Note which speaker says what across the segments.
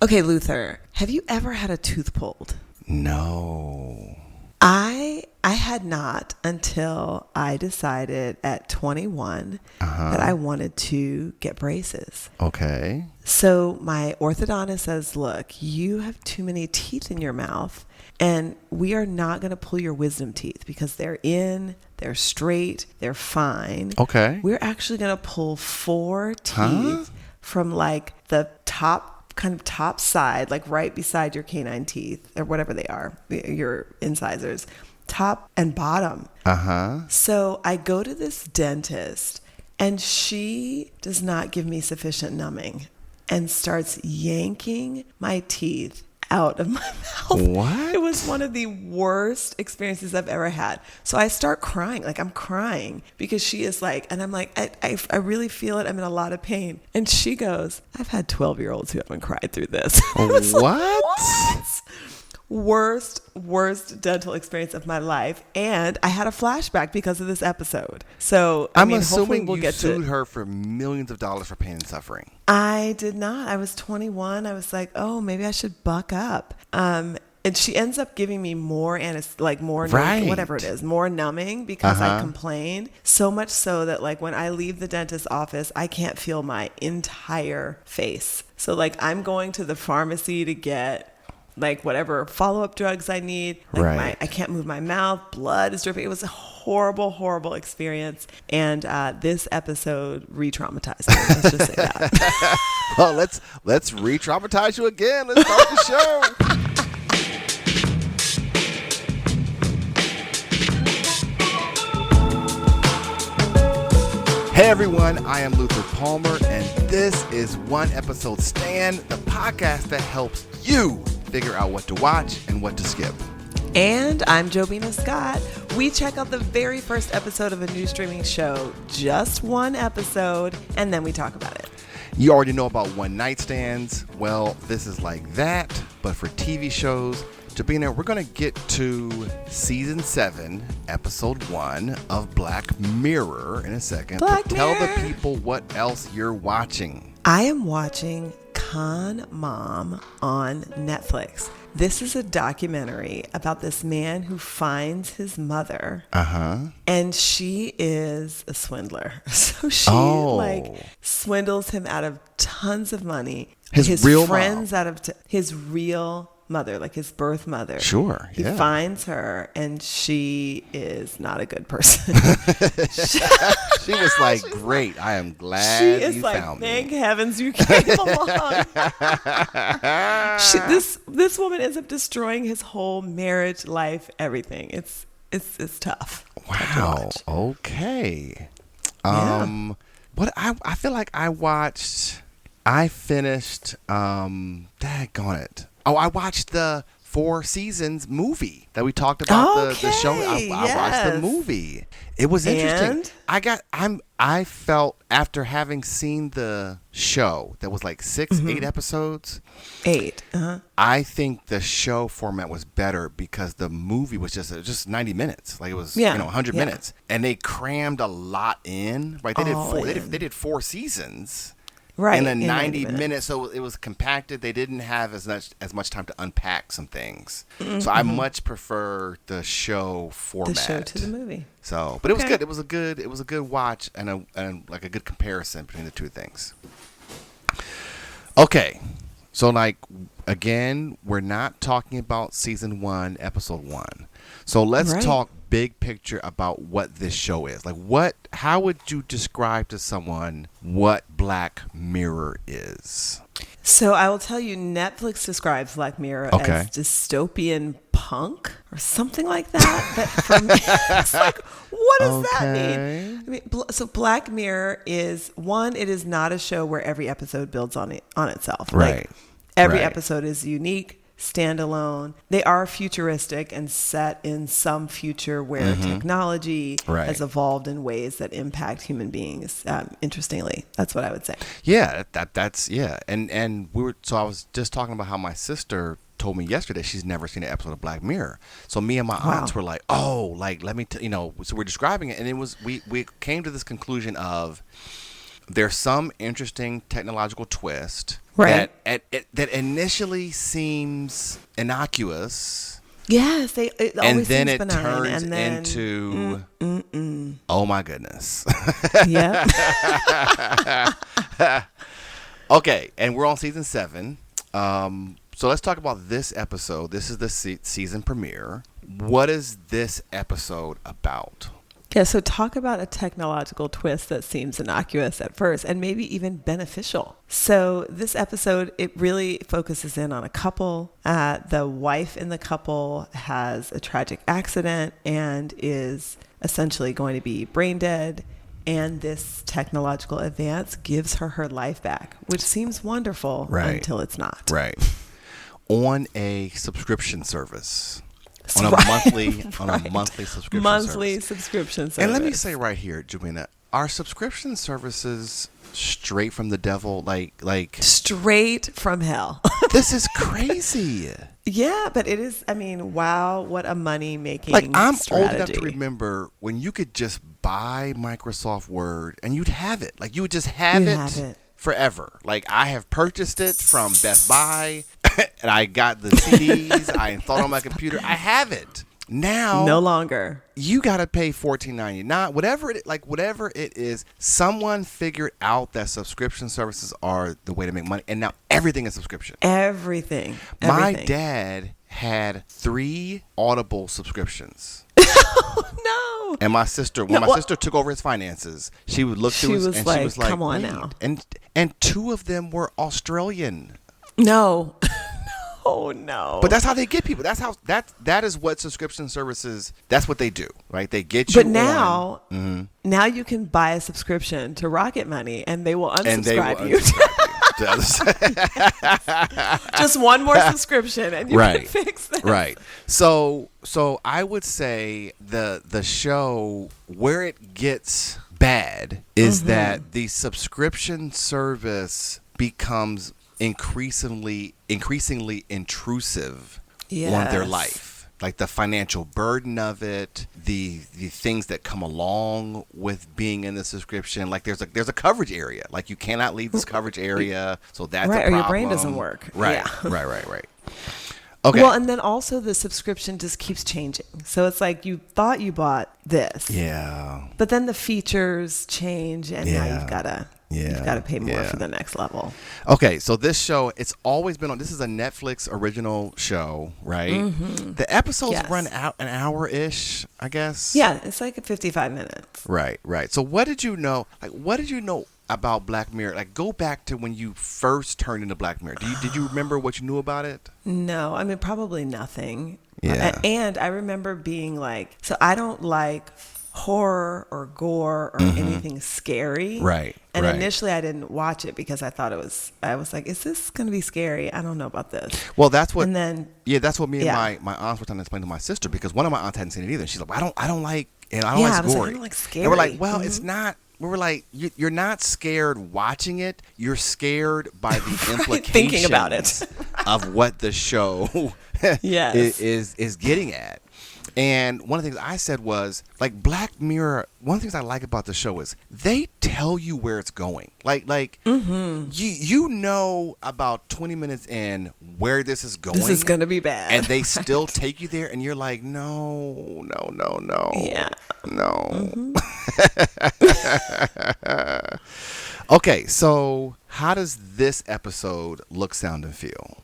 Speaker 1: Okay, Luther, have you ever had a tooth pulled?
Speaker 2: No.
Speaker 1: I had not until I decided at 21 that I wanted to get braces.
Speaker 2: Okay.
Speaker 1: So my orthodontist says, look, you have too many teeth in your mouth, and we are not going to pull your wisdom teeth because they're straight, they're fine.
Speaker 2: Okay.
Speaker 1: We're actually going to pull 4 teeth from like the top side, like right beside your canine teeth or whatever they are, your incisors, top and bottom. So I go to this dentist and she does not give me sufficient numbing and starts yanking my teeth out of my mouth.
Speaker 2: What?
Speaker 1: It was one of the worst experiences I've ever had. So I start crying, like I'm crying because she is like, and I'm like, I really feel it. I'm in a lot of pain. And she goes, I've had 12-year-olds who haven't cried through this. I was like, what? Worst dental experience of my life, and I had a flashback because of this episode. So
Speaker 2: I'm
Speaker 1: hopefully
Speaker 2: assuming you sued her for millions of dollars for pain and suffering.
Speaker 1: I did not. I was 21. I was like, oh, maybe I should buck up. And she ends up giving me more
Speaker 2: Right.
Speaker 1: whatever it is, more numbing because I complained. So much so that like when I leave the dentist's office, I can't feel my entire face. So like I'm going to the pharmacy to get like whatever follow-up drugs I need. Like
Speaker 2: Right.
Speaker 1: I can't move my mouth. Blood is dripping. It was a horrible experience. And this episode re-traumatized me. Let's just say that.
Speaker 2: Well, let's re-traumatize you again. Let's start the show. Hey everyone, I am Luther Palmer, and this is One Episode Stand, the podcast that helps you figure out what to watch and what to skip.
Speaker 1: And I'm Jobina Scott. We check out the very first episode of a new streaming show, just one episode, and then we talk about it.
Speaker 2: You already know about one night stands. Well, this is like that, but for TV shows. Jobina, we're going to get to season 7, episode 1 of Black Mirror in a second.
Speaker 1: Black
Speaker 2: But tell the
Speaker 1: Mirror.
Speaker 2: people what else you're watching.
Speaker 1: I am watching Con Mom on Netflix. This is a documentary about this man who finds his mother. And she is a swindler. So she swindles him out of tons of money.
Speaker 2: His real
Speaker 1: friends out of his real mother, like his birth mother.
Speaker 2: Sure,
Speaker 1: He
Speaker 2: yeah.
Speaker 1: finds her and she is not a good person.
Speaker 2: She was like, great, I am glad
Speaker 1: She is
Speaker 2: you
Speaker 1: like,
Speaker 2: found
Speaker 1: thank
Speaker 2: me.
Speaker 1: heavens you came along. This woman ends up destroying his whole marriage, life, everything. It's tough.
Speaker 2: Wow, okay.
Speaker 1: Yeah.
Speaker 2: What I feel like I finished, daggone it. Oh, I watched the 4 Seasons movie that we talked about, the show. I watched the movie. It was interesting.
Speaker 1: And?
Speaker 2: I felt after having seen the show that was like 8 episodes.
Speaker 1: 8.
Speaker 2: I think the show format was better because the movie was just 90 minutes. Like it was 100 minutes, and they crammed a lot in. Right? They did 4 seasons.
Speaker 1: Right.
Speaker 2: In a 90 minutes, so it was compacted. They didn't have as much time to unpack some things. So I much prefer the show format.
Speaker 1: The show to the movie.
Speaker 2: So, but it was good. It was a good watch and like a good comparison between the two things. Okay. So like again, we're not talking about season 1, episode 1. So let's talk big picture about what this show is. Like how would you describe to someone what Black Mirror is?
Speaker 1: So I will tell you, Netflix describes Black Mirror as dystopian punk or something like that. But for me, it's like, what does that mean? I mean, so Black Mirror is it is not a show where every episode builds on itself.
Speaker 2: Right.
Speaker 1: Like, every episode is unique, standalone. They are futuristic and set in some future where technology has evolved in ways that impact human beings. Interestingly, that's what I would say.
Speaker 2: Yeah, that's and I was just talking about how my sister told me yesterday she's never seen an episode of Black Mirror. So me and my aunts were like, let me so we're describing it, and it was we came to this conclusion of there's some interesting technological twist
Speaker 1: Right.
Speaker 2: that initially seems innocuous.
Speaker 1: Yes, it
Speaker 2: And
Speaker 1: always
Speaker 2: then
Speaker 1: seems
Speaker 2: it
Speaker 1: benign,
Speaker 2: turns
Speaker 1: and then,
Speaker 2: into, oh my goodness.
Speaker 1: Yep.
Speaker 2: Okay, and we're on season 7. So let's talk about this episode. This is the season premiere. What is this episode about?
Speaker 1: Yeah, so talk about a technological twist that seems innocuous at first and maybe even beneficial. So this episode, it really focuses in on a couple. The wife in the couple has a tragic accident and is essentially going to be brain dead. And this technological advance gives her life back, which seems wonderful until it's not.
Speaker 2: Right. On a subscription service. On a monthly subscription service. And let me say right here, Jobina, are subscription services straight from the devil? Like
Speaker 1: straight from hell.
Speaker 2: This is crazy.
Speaker 1: Yeah, but it is. I mean, wow, what a money making
Speaker 2: I'm
Speaker 1: strategy.
Speaker 2: old enough to remember when you could just buy Microsoft Word and you'd have it. Like you would just have it forever. Like I have purchased it from Best Buy and I got the CDs. I installed on my computer. I have it. Now
Speaker 1: no longer.
Speaker 2: You gotta pay $14.99, whatever it is. Someone figured out that subscription services are the way to make money, and now everything is subscription.
Speaker 1: Everything.
Speaker 2: My dad had 3 Audible subscriptions.
Speaker 1: No.
Speaker 2: And my sister, when my sister took over his finances, she would look through his, and she was like,
Speaker 1: "Come on now."
Speaker 2: And 2 of them were Australian.
Speaker 1: No. Oh no!
Speaker 2: But that's how they get people. That is what subscription services. That's what they do, right? They get you.
Speaker 1: But now, now you can buy a subscription to Rocket Money, and they will unsubscribe you. Just one more subscription, and you can fix this.
Speaker 2: Right. So I would say the show where it gets bad is that the subscription service becomes increasingly intrusive on their life. Like the financial burden of it, the things that come along with being in the subscription. Like there's a coverage area. Like you cannot leave this coverage area. So that's a problem.
Speaker 1: Or your brain doesn't work.
Speaker 2: Right.
Speaker 1: Yeah.
Speaker 2: Right. Okay.
Speaker 1: Well, and then also the subscription just keeps changing. So it's like you thought you bought this.
Speaker 2: Yeah.
Speaker 1: But then the features change, and now you've got to pay more for the next level.
Speaker 2: Okay, so this show, it's always been on. This is a Netflix original show, right? Mm-hmm. The episodes run out an hour-ish, I guess.
Speaker 1: Yeah, it's like 55 minutes.
Speaker 2: Right. So what did you know? What did you know about Black Mirror? Like, go back to when you first turned into Black Mirror. Did you remember what you knew about it?
Speaker 1: No, I mean, probably nothing.
Speaker 2: Yeah.
Speaker 1: And I remember being like, so I don't like horror or gore or anything scary.
Speaker 2: Right.
Speaker 1: And initially I didn't watch it because I thought I was like, is this going to be scary? I don't know about this.
Speaker 2: Well, that's what,
Speaker 1: and then,
Speaker 2: that's what me and my aunts were trying to explain to my sister, because one of my aunts hadn't seen it either. She's like, I don't like, and I don't like gory.
Speaker 1: I don't like scary.
Speaker 2: And we're like, well, it's not. We were like, you're not scared watching it. You're scared by the implications
Speaker 1: thinking about it
Speaker 2: of what the show is getting at. And one of the things I said was, like, Black Mirror, one of the things I like about the show is they tell you where it's going. Like you know about 20 minutes in where this is going.
Speaker 1: This is going to be bad.
Speaker 2: And they still take you there, and you're like, no.
Speaker 1: Yeah.
Speaker 2: No. Okay, so how does this episode look, sound, and feel?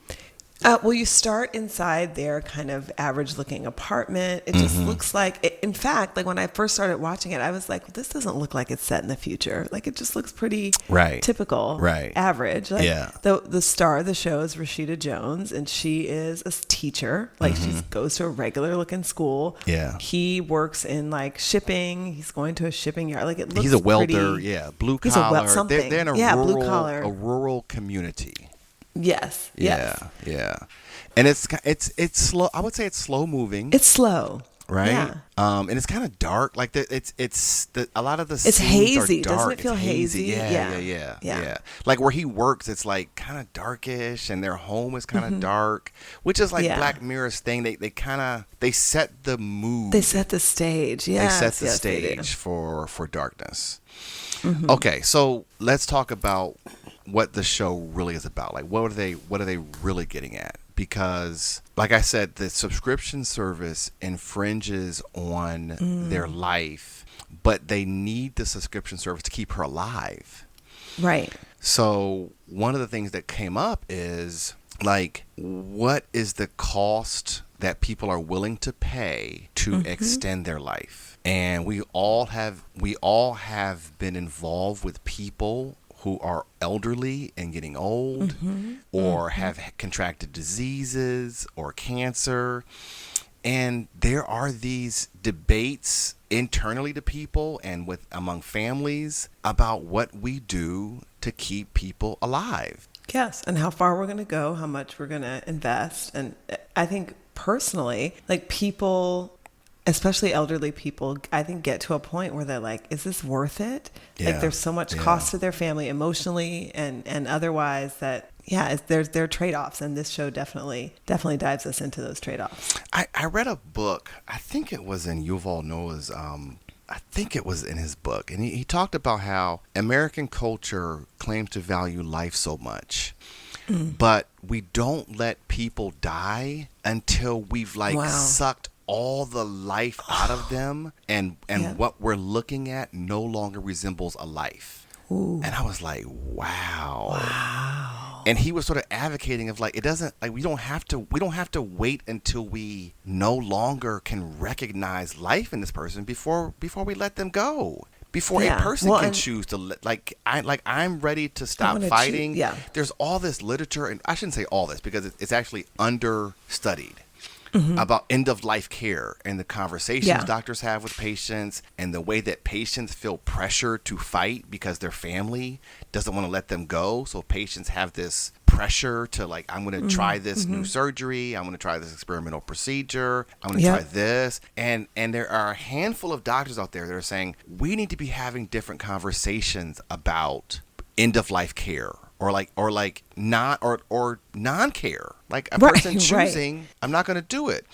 Speaker 1: Well, you start inside their kind of average looking apartment. It just looks like, in fact, like when I first started watching it, I was like, this doesn't look like it's set in the future. Like it just looks pretty typical, average. Like the star of the show is Rashida Jones, and she is a teacher. Like she goes to a regular looking school.
Speaker 2: Yeah.
Speaker 1: He works in like shipping. He's going to a shipping yard. Like it looks
Speaker 2: He's a welder,
Speaker 1: pretty,
Speaker 2: blue collar.
Speaker 1: Something.
Speaker 2: They're in
Speaker 1: blue collar.
Speaker 2: A rural community.
Speaker 1: Yes.
Speaker 2: Yeah. And it's slow. I would say it's slow moving.
Speaker 1: It's slow.
Speaker 2: right?
Speaker 1: Yeah.
Speaker 2: And it's kind of dark. Like a lot of the
Speaker 1: It's
Speaker 2: scenes
Speaker 1: hazy.
Speaker 2: are dark.
Speaker 1: Doesn't it feel
Speaker 2: it's
Speaker 1: hazy?
Speaker 2: Yeah. Like where he works, it's like kind of darkish, and their home is kind of dark, which is like Black Mirror's thing. They set the mood.
Speaker 1: They set the stage. Yeah.
Speaker 2: They set the stage for darkness. Okay, so let's talk about what the show really is about. Like, what are they really getting at? Because, like I said, the subscription service infringes on their life, but they need the subscription service to keep her alive.
Speaker 1: Right.
Speaker 2: So one of the things that came up is, like, what is the cost that people are willing to pay to extend their life? And we all have been involved with people who are elderly and getting old, or have contracted diseases or cancer. And there are these debates internally to people and among families about what we do to keep people alive.
Speaker 1: Yes, and how far we're going to go, how much we're going to invest. And I think personally, like, people, especially elderly people, I think get to a point where they're like, is this worth it?
Speaker 2: Yeah.
Speaker 1: Like, there's so much cost to their family emotionally and otherwise that, there are trade-offs. And this show definitely dives us into those trade-offs.
Speaker 2: I read a book, I think it was in Yuval Noah's, I think it was in his book. And he talked about how American culture claims to value life so much. But we don't let people die until we've sucked all the life out of them, and what we're looking at no longer resembles a life.
Speaker 1: Ooh.
Speaker 2: And I was like, wow. And he was sort of advocating of, like, it doesn't, like, we don't have to wait until we no longer can recognize life in this person before we let them go. Before a person can choose to, I'm ready to stop fighting. There's all this literature, and I shouldn't say all this because it's actually understudied, about end-of-life care and the conversations doctors have with patients, and the way that patients feel pressure to fight because their family doesn't want to let them go. So patients have this pressure to, like, I'm going to try this new surgery. I'm going to try this experimental procedure. I'm going to try this. And there are a handful of doctors out there that are saying, we need to be having different conversations about end-of-life care. Or non-care, like a person choosing, I'm not going to do it.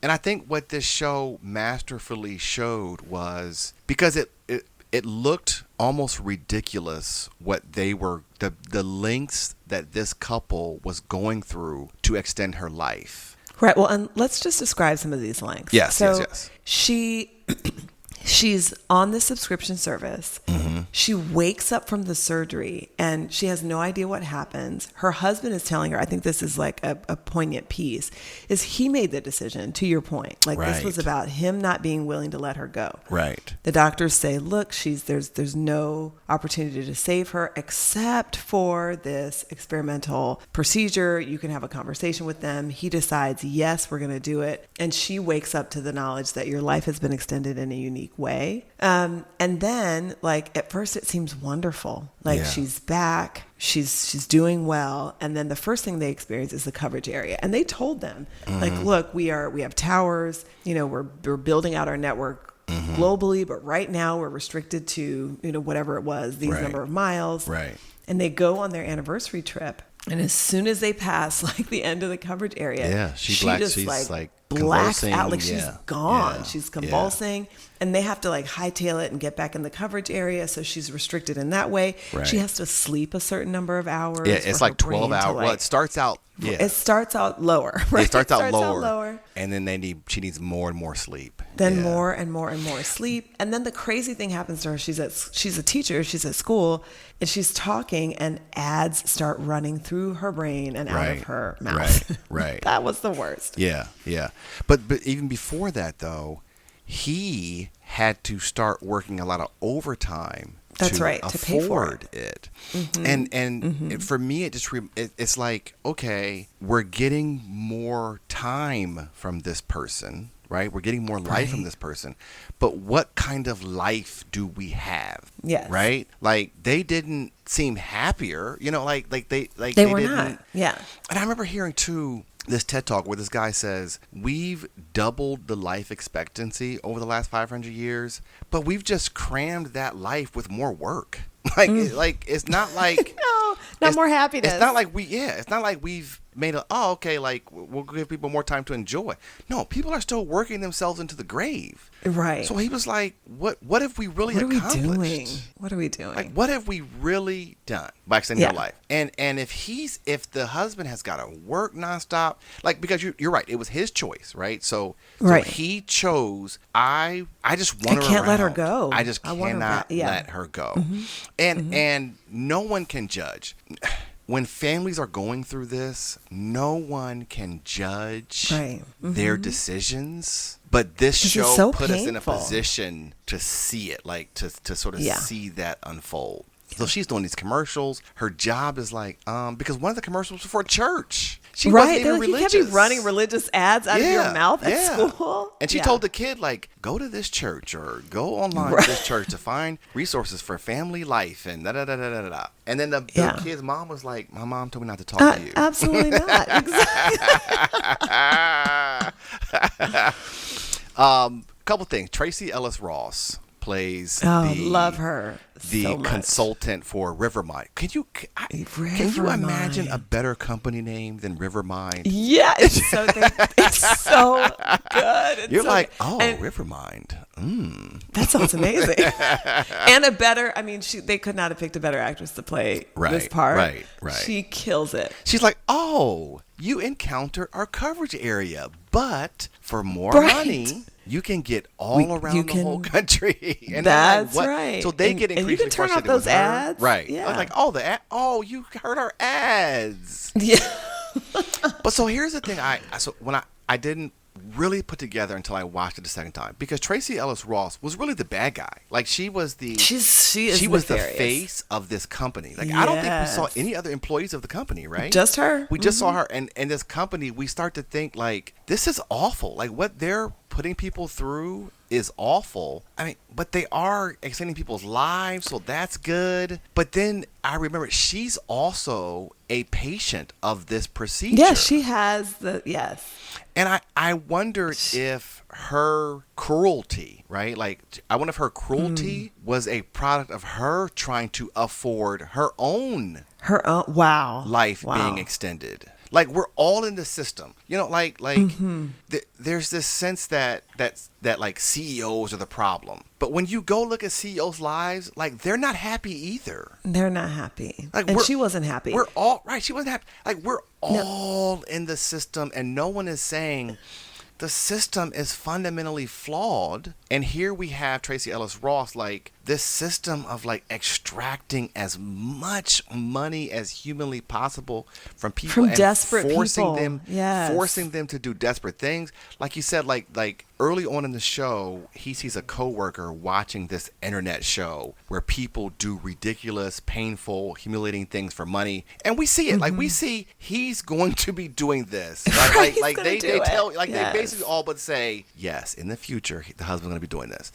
Speaker 2: And I think what this show masterfully showed was, because it looked almost ridiculous what they were, the lengths that this couple was going through to extend her life.
Speaker 1: Right. Well, and let's just describe some of these lengths.
Speaker 2: Yes.
Speaker 1: She's on the subscription service. She wakes up from the surgery and she has no idea what happens. Her husband is telling her, I think this is like a poignant piece, is he made the decision, to your point. Like, this was about him not being willing to let her go.
Speaker 2: Right.
Speaker 1: The doctors say, look, there's no opportunity to save her except for this experimental procedure. You can have a conversation with them. He decides, yes, we're going to do it. And she wakes up to the knowledge that your life has been extended in a unique way. And then, like, at first it seems wonderful. Like, she's back, she's doing well. And then the first thing they experience is the coverage area. And they told them, like, look, we have towers, we're building out our network globally, but right now we're restricted to, whatever it was, these number of miles.
Speaker 2: Right.
Speaker 1: And they go on their anniversary trip. And as soon as they pass, like, the end of the coverage area, she's like blacked out, like she's gone. She's convulsing, and they have to, like, hightail it and get back in the coverage area. So she's restricted in that way. Right. She has to sleep a certain number of hours. Yeah,
Speaker 2: it's like 12 hours. Well, it starts out. Yeah.
Speaker 1: It starts out lower. Right?
Speaker 2: It starts out lower, and then she needs more and more sleep.
Speaker 1: Then more and more and more sleep, and then the crazy thing happens to her. She's a teacher. She's at school, and she's talking, and ads start running through her brain and out of her mouth.
Speaker 2: Right.
Speaker 1: That was the worst.
Speaker 2: Yeah. But even before that, though, he had to start working a lot of overtime.
Speaker 1: That's right,
Speaker 2: to
Speaker 1: pay for
Speaker 2: it. And for me, it's like, okay, we're getting more time from this person, right? We're getting more life from this person. But what kind of life do we have?
Speaker 1: Yes.
Speaker 2: Right? Like, they didn't seem happier, you know, like they
Speaker 1: were
Speaker 2: didn't.
Speaker 1: not. Yeah.
Speaker 2: And I remember hearing too this TED Talk where this guy says, we've doubled the life expectancy over the last 500 years, but we've just crammed that life with more work. Like it's not like
Speaker 1: No, not more happiness.
Speaker 2: It's not like it's not like we've made like we'll give people more time to enjoy. No, people are still working themselves into the grave.
Speaker 1: Right.
Speaker 2: So he was like, what have we really accomplished?
Speaker 1: What are we doing?
Speaker 2: Like, what have we really done by extending your life? And if the husband has got to work nonstop, like, because you're right, it was his choice, right? So he chose, I just want her
Speaker 1: I can't
Speaker 2: around.
Speaker 1: let her go.
Speaker 2: I just cannot let her go. Mm-hmm. And no one can judge. When families are going through this, no one can judge their decisions. But this show put us in a position to see it, like to sort of see that unfold. So she's doing these commercials. Her job is like, because one of the commercials was for a church. She wasn't even religious.
Speaker 1: You can't be running religious ads out of your mouth at school.
Speaker 2: And she told the kid, like, go to this church or go online to this church to find resources for family life and da-da-da-da-da-da. And then the kid's mom was like, my mom told me not to talk to you.
Speaker 1: Absolutely not. Exactly.
Speaker 2: Couple things. Tracee Ellis Ross plays
Speaker 1: love her
Speaker 2: the consultant for Rivermind. Can you imagine a better company name than Rivermind?
Speaker 1: Yeah, it's so good.
Speaker 2: You're like, Rivermind.
Speaker 1: That sounds amazing. And a better, they could not have picked a better actress to play this part.
Speaker 2: Right.
Speaker 1: She kills it.
Speaker 2: She's like, you encounter our coverage area, but for more money, you can get all around the whole country. And
Speaker 1: that's right.
Speaker 2: So they get increasingly
Speaker 1: and you can turn off those ads.
Speaker 2: Right.
Speaker 1: Yeah.
Speaker 2: I was like, you heard our ads.
Speaker 1: Yeah.
Speaker 2: But so here's the thing. I didn't really put together until I watched it the second time, because Tracee Ellis Ross was really the bad guy. Like, she was the face of this company. Like, I don't think we saw any other employees of the company, right?
Speaker 1: Just her.
Speaker 2: We just saw her, and this company, we start to think, like, this is awful. Like, what they're putting people through is awful. But they are extending people's lives, so that's good. But then I remember she's also a patient of this procedure.
Speaker 1: Yeah, she has
Speaker 2: And I wondered if her cruelty, right? Like, I wonder if her cruelty was a product of her trying to afford her own life being extended. Like, we're all in the system, there's this sense that like CEOs are the problem. But when you go look at CEOs' lives, like, they're not happy either.
Speaker 1: They're not happy.
Speaker 2: Like,
Speaker 1: and she wasn't happy.
Speaker 2: We're all right. She wasn't happy. Like, we're all in the system, and no one is saying the system is fundamentally flawed. And here we have Tracee Ellis Ross, like, this system of, like, extracting as much money as humanly possible from people,
Speaker 1: from
Speaker 2: and
Speaker 1: desperate
Speaker 2: forcing
Speaker 1: people.
Speaker 2: forcing them to do desperate things. Like you said, like early on in the show, he sees a coworker watching this internet show where people do ridiculous, painful, humiliating things for money, and we see it. Like, we see he's going to be doing this. Like they tell, like, they basically all but say, yes, in the future the husband's going to be doing this.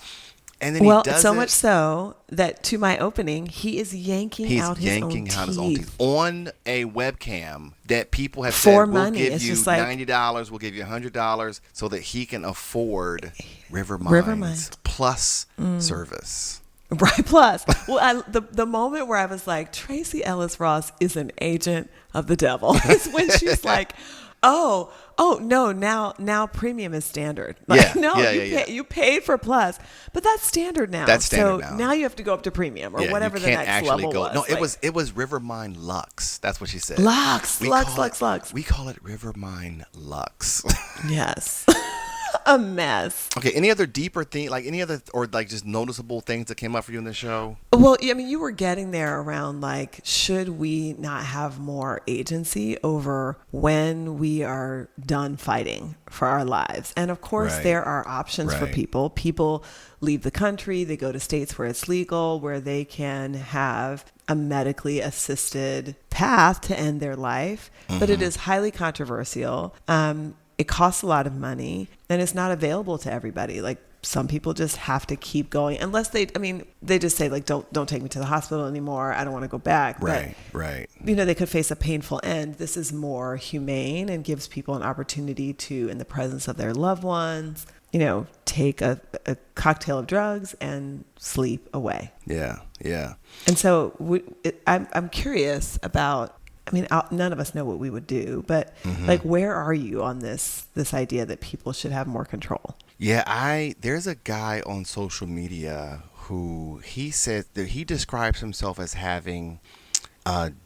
Speaker 2: And then he does
Speaker 1: so much so that, to my opening, he is yanking out his own teeth
Speaker 2: on a webcam that people have
Speaker 1: for
Speaker 2: said,
Speaker 1: money.
Speaker 2: We'll give you $90, we'll give you $100 so that he can afford Rivermind's Plus service.
Speaker 1: Right, Plus. Well, the moment where I was like, Tracee Ellis Ross is an agent of the devil is when she's like, oh no, now premium is standard. Like, you paid for Plus, but that's standard now.
Speaker 2: That's standard now.
Speaker 1: So now you have to go up to premium or whatever the next level was.
Speaker 2: No, it was Rivermind Lux. That's what she said.
Speaker 1: Lux.
Speaker 2: We call it Rivermind Lux.
Speaker 1: Yes. A mess.
Speaker 2: Okay, any other deeper thing, like any other, or like just noticeable things that came up for you in the show?
Speaker 1: Well, you were getting there around, like, should we not have more agency over when we are done fighting for our lives? And of course, there are options for people. People leave the country, they go to states where it's legal, where they can have a medically assisted path to end their life, but it is highly controversial. it costs a lot of money and it's not available to everybody. Like some people just have to keep going unless they just say like, don't take me to the hospital anymore. I don't want to go back.
Speaker 2: Right.
Speaker 1: You know, they could face a painful end. This is more humane and gives people an opportunity to, in the presence of their loved ones, you know, take a cocktail of drugs and sleep away.
Speaker 2: Yeah.
Speaker 1: And so I'm curious about, I mean, none of us know what we would do, but like, where are you on this idea that people should have more control?
Speaker 2: Yeah, there's a guy on social media who he said that he describes himself as having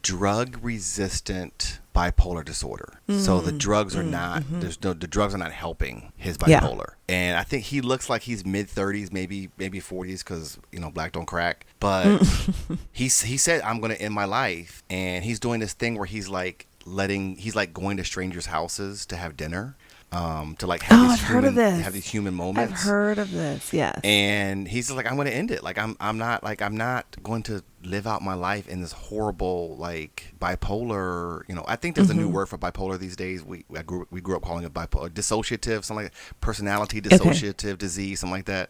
Speaker 2: drug-resistant bipolar disorder. So the drugs are not the drugs are not helping his bipolar. And I think he looks like he's mid-30s, maybe 40s, because you know, black don't crack. But he said, I'm going to end my life, and he's doing this thing where he's like going to strangers' houses to have dinner. To like have these human moments.
Speaker 1: I've heard of this, yes.
Speaker 2: And he's just like, I'm going to end it. Like I'm not going to live out my life in this horrible like bipolar. You know, I think there's a new word for bipolar these days. We grew up calling it bipolar, dissociative, something like that. Personality dissociative disease, something like that.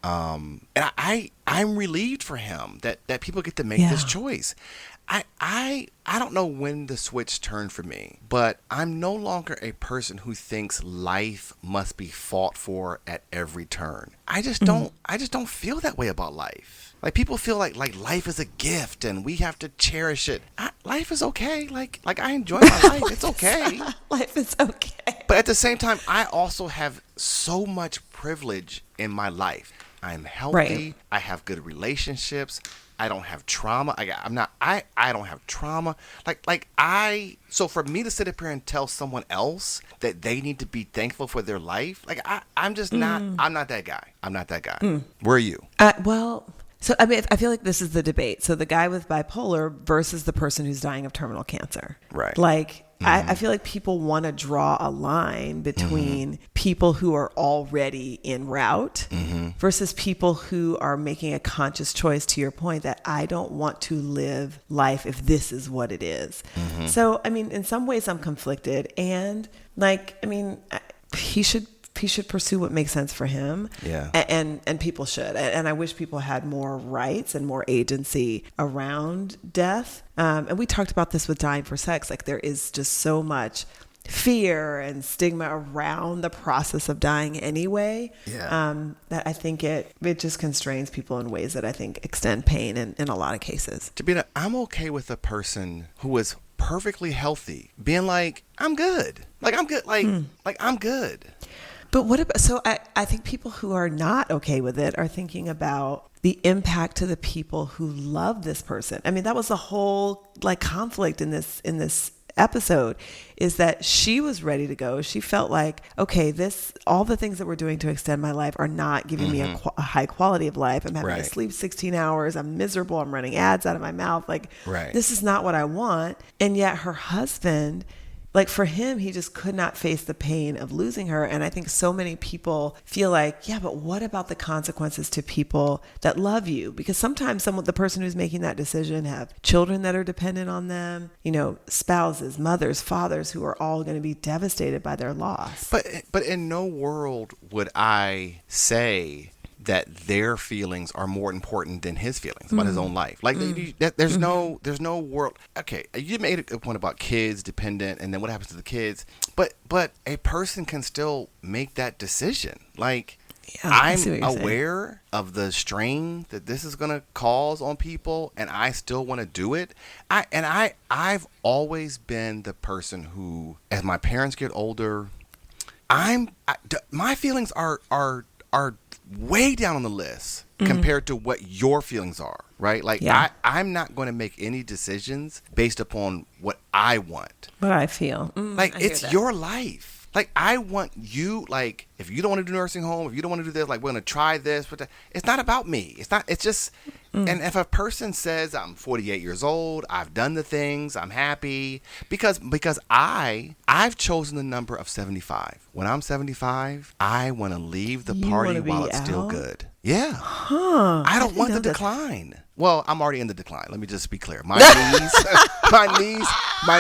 Speaker 2: And I'm relieved for him that people get to make this choice. I don't know when the switch turned for me, but I'm no longer a person who thinks life must be fought for at every turn. I just don't feel that way about life. Like people feel like life is a gift and we have to cherish it. Life is okay. Like I enjoy my life. It's okay.
Speaker 1: Life is okay.
Speaker 2: But at the same time, I also have so much privilege in my life. I'm healthy. Right. I have good relationships. I don't have trauma. I don't have trauma. So for me to sit up here and tell someone else that they need to be thankful for their life, like I'm just not. I'm not that guy. I'm not that guy. Where are you?
Speaker 1: So I mean, I feel like this is the debate. So the guy with bipolar versus the person who's dying of terminal cancer.
Speaker 2: Right.
Speaker 1: Like. I feel like people want to draw a line between people who are already en route versus people who are making a conscious choice, to your point, that I don't want to live life if this is what it is. So, I mean, in some ways I'm conflicted, and like, I mean, he should pursue what makes sense for him.
Speaker 2: Yeah.
Speaker 1: And people should. And I wish people had more rights and more agency around death. And we talked about this with Dying for Sex. Like there is just so much fear and stigma around the process of dying anyway.
Speaker 2: Yeah.
Speaker 1: That I think it just constrains people in ways that I think extend pain in a lot of cases.
Speaker 2: Jobina, I'm okay with a person who is perfectly healthy being like, I'm good. Like I'm good. Like I'm good.
Speaker 1: But what about, so I think people who are not okay with it are thinking about the impact to the people who love this person. I mean, that was the whole like conflict in this episode, is that she was ready to go. She felt like, okay, all the things that we're doing to extend my life are not giving me a high quality of life. I'm having to sleep 16 hours. I'm miserable. I'm running ads out of my mouth. Like, this is not what I want. And yet her husband, like for him, he just could not face the pain of losing her. And I think so many people feel like, yeah, but what about the consequences to people that love you? Because sometimes the person who's making that decision have children that are dependent on them, you know, spouses, mothers, fathers, who are all going to be devastated by their loss.
Speaker 2: But in no world would I say that their feelings are more important than his feelings about his own life. Like there's no world. Okay, you made a point about kids dependent, and then what happens to the kids. But a person can still make that decision. Like I'm aware of the strain that this is going to cause on people, and I still want to do it. I've always been the person who, as my parents get older, my feelings are way down on the list compared to what your feelings are, right? Like I'm not going to make any decisions based upon what I want.
Speaker 1: What I feel.
Speaker 2: Like it's your life. Like I want you, like if you don't want to do nursing home, if you don't want to do this, like we're going to try this, but it's not about me. It's just, and if a person says I'm 48 years old, I've done the things, I'm happy because I've chosen the number of 75. When I'm 75, I want to leave the party while it's still good. Yeah. I don't want the decline. Well, I'm already in the decline. Let me just be clear. My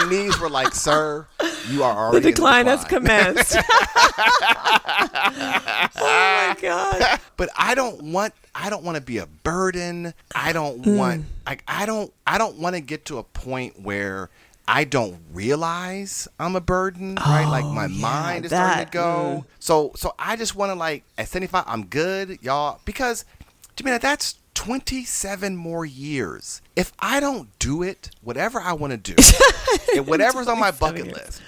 Speaker 2: knees were like, sir, you are already
Speaker 1: the decline
Speaker 2: in the
Speaker 1: has commenced. Oh my God.
Speaker 2: But I don't want to be a burden. I don't want to get to a point where I don't realize I'm a burden, right? Like my mind is starting to go. So I just want to, like, at 75, I'm good, y'all, because Jobina, that's 27 more years. If I don't do it, whatever I want to do, and whatever's on my bucket list,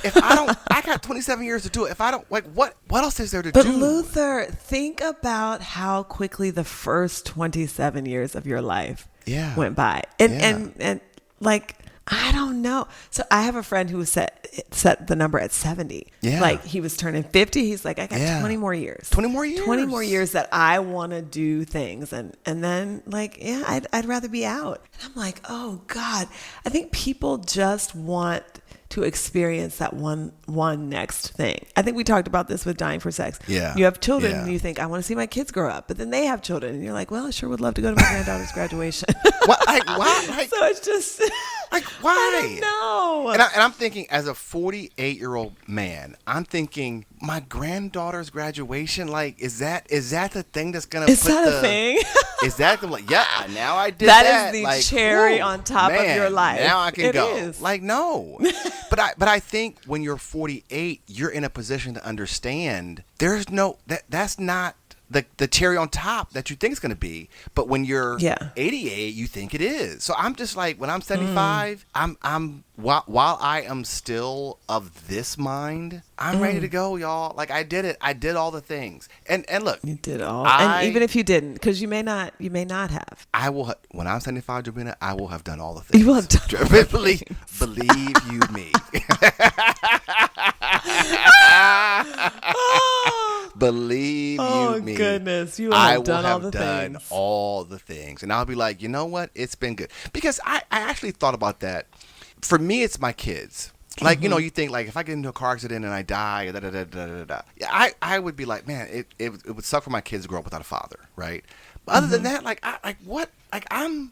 Speaker 2: if I don't, I got 27 years to do it. If I don't, like, what else is there to do?
Speaker 1: But Luther, think about how quickly the first 27 years of your life went by. And like, I don't know. So I have a friend who set the number at 70.
Speaker 2: Yeah.
Speaker 1: Like, he was turning 50. He's like, I got 20 more years.
Speaker 2: 20 more years.
Speaker 1: 20 more years that I want to do things. And then, like, I'd rather be out. And I'm like, oh God, I think people just want to experience that one next thing. I think we talked about this with Dying for Sex.
Speaker 2: Yeah.
Speaker 1: You have children and you think, I want to see my kids grow up. But then they have children and you're like, well, I sure would love to go to my granddaughter's graduation.
Speaker 2: What? Like, why? Like,
Speaker 1: so it's just...
Speaker 2: Like, why?
Speaker 1: I don't know.
Speaker 2: And I'm thinking, as a 48-year-old man, I'm thinking, my granddaughter's graduation, like, is that the thing that's going to
Speaker 1: put the... Is that a thing?
Speaker 2: Is that the, like, yeah, now I did
Speaker 1: that.
Speaker 2: That
Speaker 1: is the
Speaker 2: like,
Speaker 1: cherry on top of your life.
Speaker 2: Now I can go.
Speaker 1: Is.
Speaker 2: Like, no. But I think when you're 48, you're in a position to understand there's no, that's not the cherry on top that you think it's going to be. But when you're 88, you think it is. So I'm just like, when I'm 75, while I am still of this mind, I'm ready to go, y'all. Like, I did it. I did all the things. And look,
Speaker 1: you did all. And even if you didn't, because you may not have.
Speaker 2: I will. When I'm 75, Jobina, I will have done all the things.
Speaker 1: You will have done.
Speaker 2: Believe you me. Believe you me.
Speaker 1: Oh goodness, you will have done all the things.
Speaker 2: All the things, and I'll be like, you know what? It's been good, because I actually thought about that. For me, it's my kids. Like, you know, you think, like, if I get into a car accident and I die, I would be like, man, it would suck for my kids to grow up without a father, right? But other than that, I'm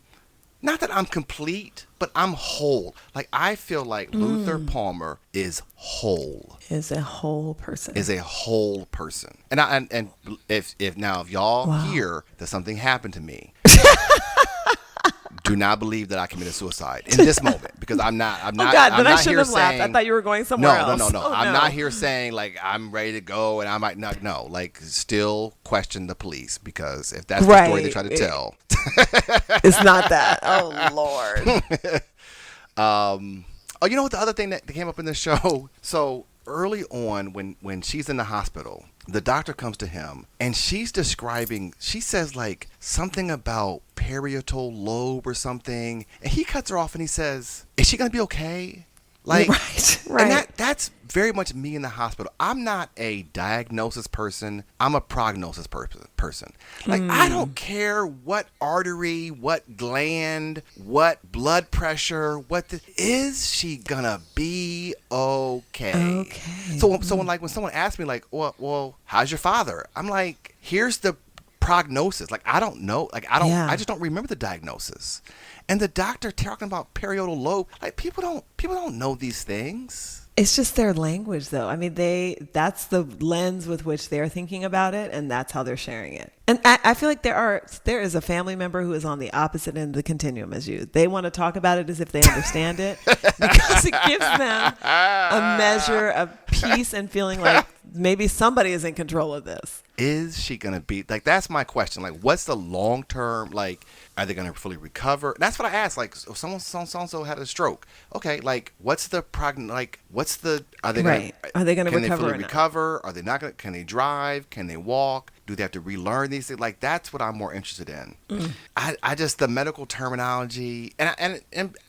Speaker 2: not that I'm complete, but I'm whole. Like, I feel like Luther Palmer is whole.
Speaker 1: Is a whole person.
Speaker 2: And if y'all hear that something happened to me, do not believe that I committed suicide in this moment, because I'm not. Oh
Speaker 1: God, then I shouldn't have laughed. I thought you were going somewhere else.
Speaker 2: No. I'm not here saying, like, I'm ready to go and I might not. No, like, still question the police, because if that's the story they try to tell,
Speaker 1: it's not that. Oh Lord.
Speaker 2: Oh, you know what? The other thing that came up in the show. So early on, when she's in the hospital, the doctor comes to him and she's describing. She says, like, something about parietal lobe or something, and he cuts her off and he says, "Is she gonna be okay?" Like,
Speaker 1: right.
Speaker 2: And that's very much me in the hospital. I'm not a diagnosis person. I'm a prognosis person. Like, I don't care what artery, what gland, what blood pressure, is she gonna be okay? So when someone asks me, like, well, how's your father? I'm like, here's the prognosis. Like, I don't know. Like, I just don't remember the diagnosis. And the doctor talking about parietal lobe, like, people don't know these things.
Speaker 1: It's just their language, though. I mean, that's the lens with which they're thinking about it, and that's how they're sharing it. And I feel like there is a family member who is on the opposite end of the continuum as you. They want to talk about it as if they understand it, because it gives them a measure of peace and feeling like maybe somebody is in control of this.
Speaker 2: Is she going to be, like, that's my question. Like, what's the long term, like, are they going to fully recover? And that's what I asked. Like, if so had a stroke. Okay, like, what's the are they going to recover? Can they fully recover? Are they not going to, can they drive? Can they walk? Do they have to relearn these things? Like, that's what I'm more interested in. I just, the medical terminology, and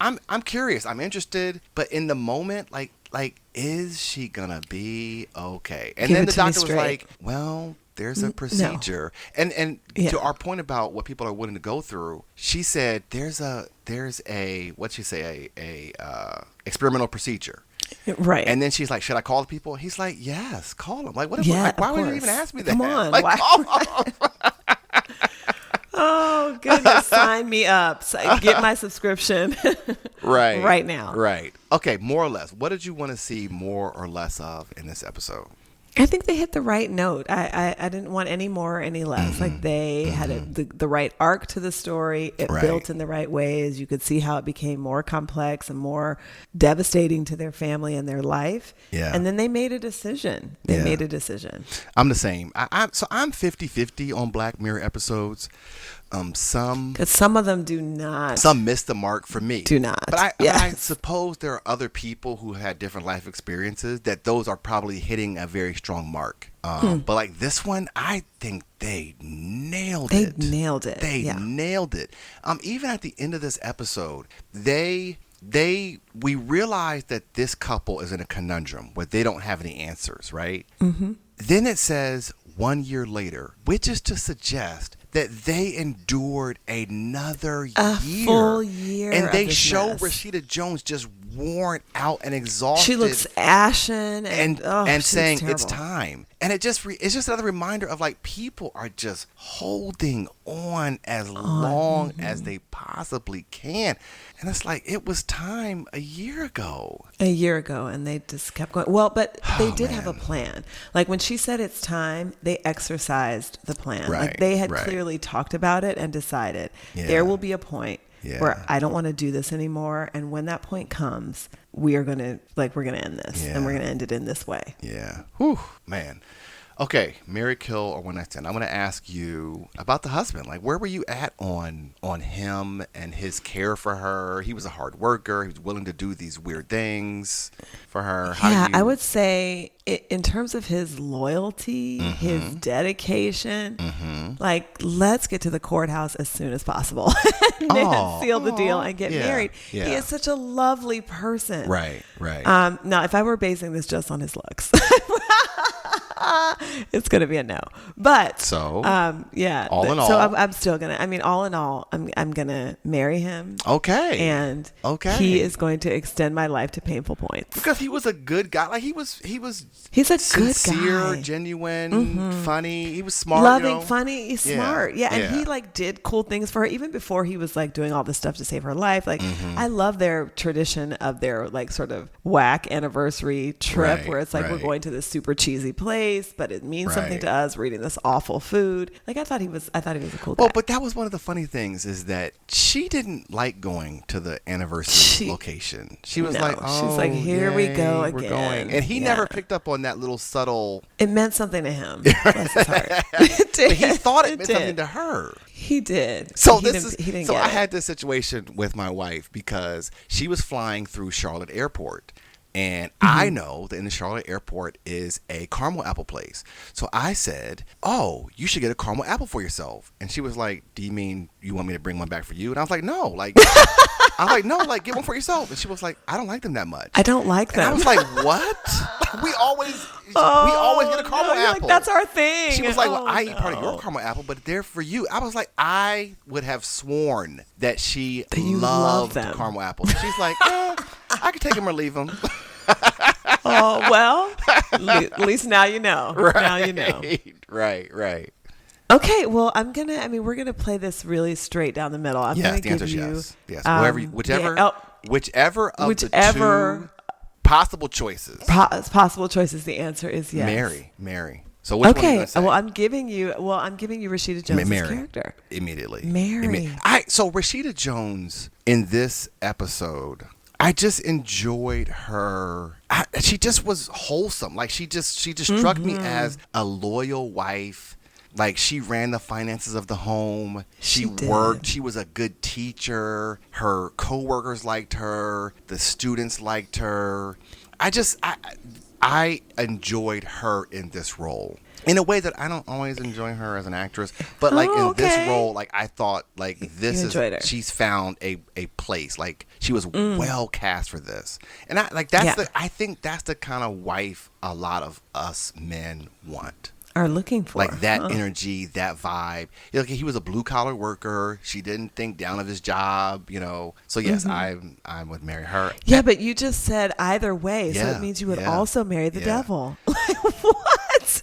Speaker 2: I'm curious. I'm interested, but in the moment, like, is she gonna be okay? And then the doctor was like, well, there's a procedure. No. And to our point about what people are willing to go through, she said there's a what'd she say, a experimental procedure.
Speaker 1: Right.
Speaker 2: And then she's like, should I call the people? He's like, yes, call them. Like, why would you even ask me that?
Speaker 1: Come on.
Speaker 2: Like,
Speaker 1: why?
Speaker 2: call them.
Speaker 1: Oh goodness, sign me up. Get my subscription right now.
Speaker 2: Right. Okay, more or less. What did you want to see more or less of in this episode?
Speaker 1: I think they hit the right note. I didn't want any more or any less. Like they had the right arc to the story. It built in the right ways. You could see how it became more complex and more devastating to their family and their life. Yeah. And then they made a decision. Made a decision.
Speaker 2: I'm the same. I'm 50-50 on Black Mirror episodes. Some
Speaker 1: of them do not.
Speaker 2: Some miss the mark for me.
Speaker 1: Do not.
Speaker 2: But I suppose there are other people who had different life experiences that those are probably hitting a very strong mark. But like this one, I think they nailed it.
Speaker 1: They nailed it.
Speaker 2: Nailed it. Even at the end of this episode, we realize that this couple is in a conundrum where they don't have any answers, right? Mm-hmm. Then it says 1 year later, which is to suggest that they endured another
Speaker 1: full year,
Speaker 2: and they show
Speaker 1: mess.
Speaker 2: Rashida Jones just worn out and exhausted.
Speaker 1: She looks ashen and
Speaker 2: saying
Speaker 1: terrible.
Speaker 2: It's time. And it's just another reminder of like people are just holding on as long as they possibly can. And it's like it was time a year ago.
Speaker 1: And they just kept going. Well, but they did have a plan. Like when she said it's time, they exercised the plan. Like they had clearly talked about it and decided there will be a point where I don't want to do this anymore. And when that point comes, we're going to end this and we're going to end it in this way.
Speaker 2: Yeah. Whew, man. Okay, marry, kill, or one night stand. I'm going to ask you about the husband. Like, where were you at on him and his care for her? He was a hard worker. He was willing to do these weird things for her.
Speaker 1: I would say in terms of his loyalty, his dedication, like, let's get to the courthouse as soon as possible and then seal the deal and get married. Yeah. He is such a lovely person.
Speaker 2: Right.
Speaker 1: Now, if I were basing this just on his looks, it's going to be a no. But
Speaker 2: all in all,
Speaker 1: so I'm still going to, all in all, I'm going to marry him.
Speaker 2: Okay.
Speaker 1: And he is going to extend my life to painful points.
Speaker 2: Because he was a good guy. Like he's
Speaker 1: a
Speaker 2: sincere,
Speaker 1: good guy.
Speaker 2: Genuine, funny. He was smart.
Speaker 1: Loving, funny, he's smart. Yeah. And he like did cool things for her even before he was like doing all this stuff to save her life. Like I love their tradition of their like sort of whack anniversary trip where it's like we're going to this super cheesy place, but it means something to us. We're eating this awful food. Like I thought he was a cool guy.
Speaker 2: Well, but that was one of the funny things is that she didn't like going to the anniversary location. She was like,
Speaker 1: she's like, here we go again.
Speaker 2: We're going. And he never picked up on that little subtle.
Speaker 1: It meant something to him. Bless his heart. It did.
Speaker 2: But he thought it meant something to her.
Speaker 1: He did.
Speaker 2: So
Speaker 1: I
Speaker 2: had this situation with my wife because she was flying through Charlotte Airport. And I know that in the Charlotte airport is a caramel apple place. So I said, oh, you should get a caramel apple for yourself. And she was like, do you mean you want me to bring one back for you? And I was like, no, like, get one for yourself. And she was like, I don't like them that much.
Speaker 1: I don't like them.
Speaker 2: And I was like, what? We always get a caramel apple.
Speaker 1: Like, that's our thing.
Speaker 2: She was like, well, I eat part of your caramel apple, but they're for you. I was like, I would have sworn that she loved caramel apples. She's like, I could take them or leave them.
Speaker 1: Oh, well, at least now you know.
Speaker 2: Right.
Speaker 1: Now you know.
Speaker 2: Right.
Speaker 1: Okay, well, we're going to play this really straight down the middle. I'm going to give you...
Speaker 2: Yes. Whichever of the two possible choices.
Speaker 1: Possible choices, the answer is yes.
Speaker 2: Mary. So which one are you going to say?
Speaker 1: Well, I'm giving you Rashida Jones' character.
Speaker 2: Immediately.
Speaker 1: Mary.
Speaker 2: So Rashida Jones in this episode, I just enjoyed her. She just was wholesome. Like she just struck me as a loyal wife. Like she ran the finances of the home. She worked. She was a good teacher. Her coworkers liked her. The students liked her. I enjoyed her in this role. In a way that I don't always enjoy her as an actress, but like in this role, like I thought, like she's found a place. Like she was well cast for this, and I think that's the kind of wife a lot of us men
Speaker 1: are looking for,
Speaker 2: like that energy, that vibe. He was a blue collar worker. She didn't think down of his job, So yes, I would marry her.
Speaker 1: Yeah, but you just said either way, so it means you would also marry the devil. Like what?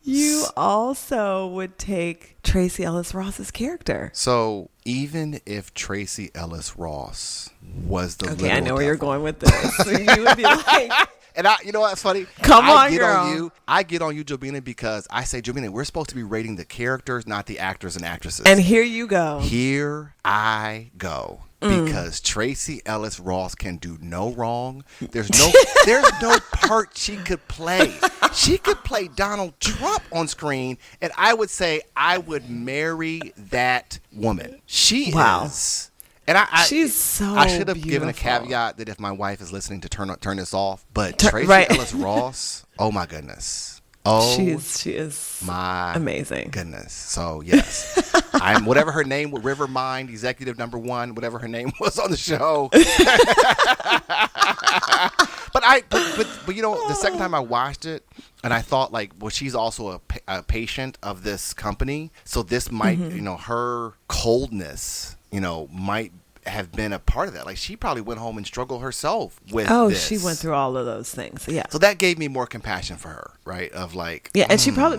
Speaker 1: You also would take Tracee Ellis Ross's character.
Speaker 2: So even if Tracee Ellis Ross was the
Speaker 1: okay, I know where
Speaker 2: devil,
Speaker 1: you're going with this. So you would be like,
Speaker 2: and you know what's funny?
Speaker 1: I get on
Speaker 2: you. I get on you, Jobina, because I say, Jobina, we're supposed to be rating the characters, not the actors and actresses.
Speaker 1: And here you go.
Speaker 2: Here I go. Because Tracee Ellis Ross can do no wrong. There's no part she could play. She could play Donald Trump on screen, and I would say I would marry that woman. She is. And
Speaker 1: she's so
Speaker 2: I should have given a
Speaker 1: beautiful.
Speaker 2: caveat that if my wife is listening to turn this off. But Tracee Ellis Ross, oh my goodness. Oh,
Speaker 1: she is
Speaker 2: my
Speaker 1: amazing.
Speaker 2: Goodness. So yes, I'm whatever her name, River Mind Executive #1, whatever her name was on the show. but you know, the second time I watched it, and I thought like, well, she's also a patient of this company, so this might, you know, her coldness, you know, might have been a part of that. Like she probably went home and struggled herself with this.
Speaker 1: She went through all of those things. Yeah.
Speaker 2: So that gave me more compassion for her, right? Of like,
Speaker 1: yeah, and she probably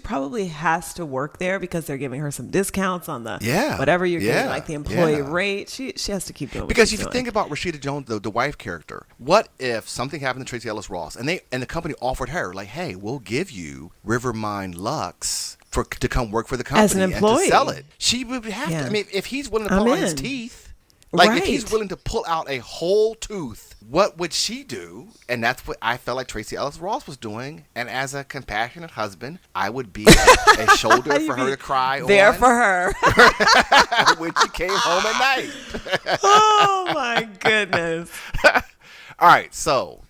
Speaker 1: probably has to work there because they're giving her some discounts on the whatever you're getting, like the employee rate. She has to keep doing
Speaker 2: because if you think about Rashida Jones, the wife character, what if something happened to Tracee Ellis Ross and the company offered her like, hey, we'll give you Rivermind Lux to come work for the company
Speaker 1: as an employee
Speaker 2: and to sell it. She would have to. I mean, if he's willing to pull out his teeth, if he's willing to pull out a whole tooth, what would she do? And that's what I felt like Tracee Ellis Ross was doing. And as a compassionate husband, I would be a shoulder for her to cry
Speaker 1: there
Speaker 2: on.
Speaker 1: for her
Speaker 2: when she came home at night.
Speaker 1: Oh my goodness.
Speaker 2: All right, so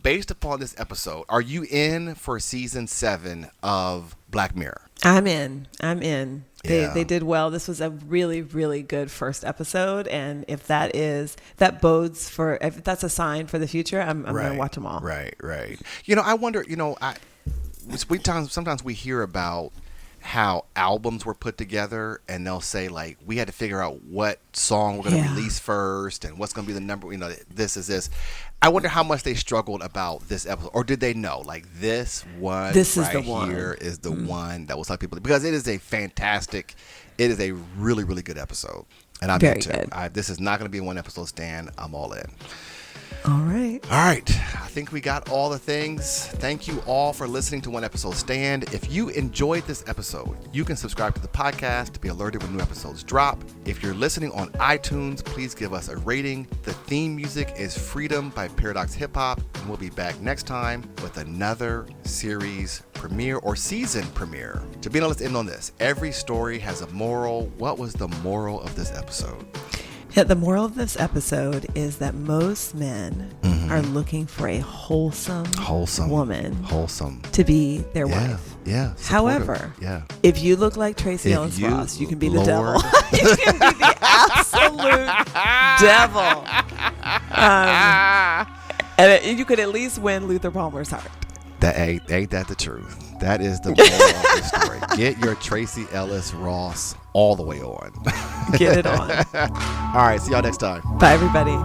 Speaker 2: based upon this episode, are you in for season 7 of Black Mirror?
Speaker 1: I'm in. They did well. This was a really, really good first episode, and if that's a sign for the future, I'm going to watch them all.
Speaker 2: Right. You know, I wonder. You know, sometimes we hear about how albums were put together, and they'll say like we had to figure out what song we're going to release first, and what's going to be the number. You know, this is this. I wonder how much they struggled about this episode, or did they know like this is the one here is the one that will tell people, because it is a really, really good episode, and I'm
Speaker 1: very
Speaker 2: into
Speaker 1: good.
Speaker 2: This is not going to be a one episode stand. I'm all in.
Speaker 1: All right.
Speaker 2: I think we got all the things. Thank you all for listening to One Episode Stand. If you enjoyed this episode, you can subscribe to the podcast to be alerted when new episodes drop. If you're listening on iTunes, please give us a rating. The theme music is Freedom by Paradox Hip Hop, and we'll be back next time with another series premiere or season premiere. Jobina, let's end on this. Every story has a moral. What was the moral of this episode?
Speaker 1: Yeah, the moral of this episode is that most men are looking for a wholesome woman to be their wife.
Speaker 2: Yeah.
Speaker 1: However, if you look like Tracee Ellis Ross, you can be the devil. You can be the absolute devil. And you could at least win Luther Palmer's heart.
Speaker 2: Ain't that the truth? That is the moral of the story. Get your Tracee Ellis Ross all the way on.
Speaker 1: Get it on.
Speaker 2: All right, see y'all next time.
Speaker 1: Bye, everybody.